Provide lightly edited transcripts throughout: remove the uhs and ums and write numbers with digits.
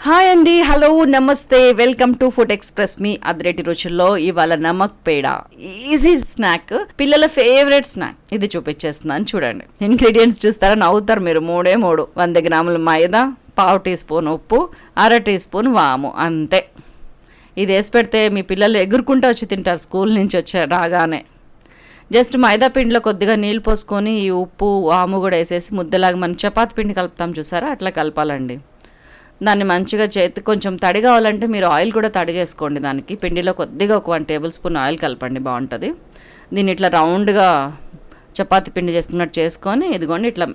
Hi అండి, hello, నమస్తే, welcome to food express. మీ అదిరేటి రుచుల్లో ఇవాళ నమక్ పేడా ఈజీ స్నాక్, పిల్లల ఫేవరెట్ స్నాక్. ఇది చూపించేస్తున్నాను చూడండి. ఇంగ్రీడియంట్స్ చూస్తారా, నవ్వుతారు మీరు. 100 గ్రాముల మైదా, 1/2 టీ స్పూన్ ఉప్పు, 1/2 టీ స్పూన్ వాము, అంతే. ఇది వేసి పెడితే మీ పిల్లలు ఎగురుకుంటూ వచ్చి తింటారు స్కూల్ నుంచి రాగానే. జస్ట్ మైదా పిండిలో కొద్దిగా నీళ్ళు పోసుకొని ఈ ఉప్పు వాము కూడా వేసేసి ముద్దలాగా మనం చపాతి పిండి కలుపుతాం చూసారా, అట్లా కలపాలండి. దాన్ని మంచిగా చేతి కొంచెం తడి కావాలంటే మీరు ఆయిల్ కూడా తడి చేసుకోండి. దానికి పిండిలో కొద్దిగా ఒక 1 టేబుల్ స్పూన్ ఆయిల్ కలపండి, బాగుంటుంది. దీన్ని ఇట్లా రౌండ్గా చపాతి పిండి చేసుకున్నట్టు చేసుకొని ఇదిగోండి ఇట్లా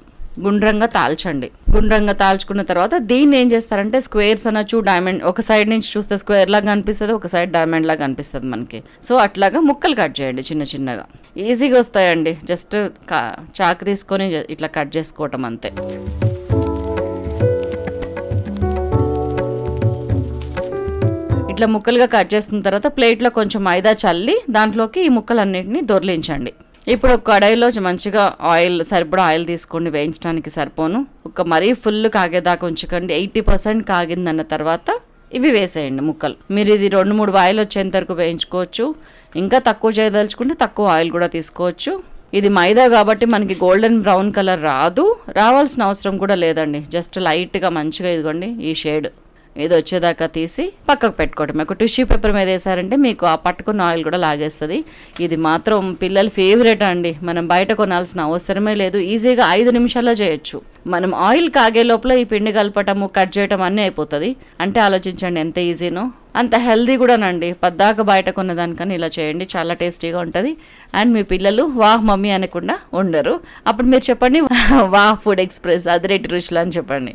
గుండ్రంగా తాల్చండి. గుండ్రంగా తాల్చుకున్న తర్వాత దీన్ని ఏం చేస్తారంటే స్క్వేర్స్ అనొచ్చు, డైమండ్. ఒక సైడ్ నుంచి చూస్తే స్క్వేర్ లాగా కనిపిస్తుంది, ఒక సైడ్ డైమండ్ లాగా కనిపిస్తుంది మనకి. సో అట్లాగా ముక్కలు కట్ చేయండి చిన్న చిన్నగా, ఈజీగా వస్తాయండి. జస్ట్ చాకు తీసుకొని ఇట్లా కట్ చేసుకోవటం అంతే. ఇట్లా ముక్కలుగా కట్ చేసిన తర్వాత ప్లేట్లో కొంచెం మైదా చల్లి దాంట్లోకి ఈ ముక్కలన్నింటినీ దొర్లించండి. ఇప్పుడు ఒక కడాయిలో మంచిగా ఆయిల్, సరిపడా ఆయిల్ తీసుకోండి, వేయించడానికి సరిపోను. ఒక మరీ ఫుల్ కాగేదాకా ఉంచకండి. 80% కాగిందన్న తర్వాత ఇవి వేసేయండి ముక్కలు. మీరు ఇది 2-3 వాయిలు వచ్చేంత వరకు వేయించుకోవచ్చు. ఇంకా తక్కువ చేయదలుచుకుంటే తక్కువ ఆయిల్ కూడా తీసుకోవచ్చు. ఇది మైదా కాబట్టి మనకి గోల్డెన్ బ్రౌన్ కలర్ రావాల్సిన అవసరం కూడా లేదండి. జస్ట్ లైట్గా మంచిగా ఇదిగోండి ఈ షేడ్ ఇది వచ్చేదాకా తీసి పక్కకు పెట్టుకోవటం. ఒక టిష్యూ పేపర్ మీద వేసారంటే మీకు ఆ పట్టుకున్న ఆయిల్ కూడా లాగేస్తుంది. ఇది మాత్రం పిల్లల ఫేవరెట్ అండి. మనం బయట కొనాల్సిన అవసరమే లేదు. ఈజీగా 5 నిమిషాల్లో చేయొచ్చు. మనం ఆయిల్ కాగే లోపల ఈ పిండి కలపటము, కట్ చేయటం అన్నీ అయిపోతుంది. అంటే ఆలోచించండి ఎంత ఈజీనో. అంత హెల్దీ కూడానండి. పద్దాక బయట కొన్నదానికని ఇలా చేయండి, చాలా టేస్టీగా ఉంటుంది. అండ్ మీ పిల్లలు వాహ్ మమ్మీ అనకుండా ఉండరు. అప్పుడు మీరు చెప్పండి వాహ్ ఫుడ్ ఎక్స్ప్రెస్ అదిరేటి రుచులు అని చెప్పండి.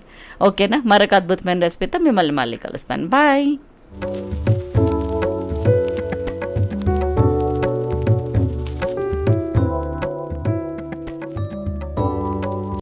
ఓకేనా? మరొక అద్భుతమైన రెసిపీతో మిమ్మల్ని మళ్ళీ కలుస్తాను. బాయ్.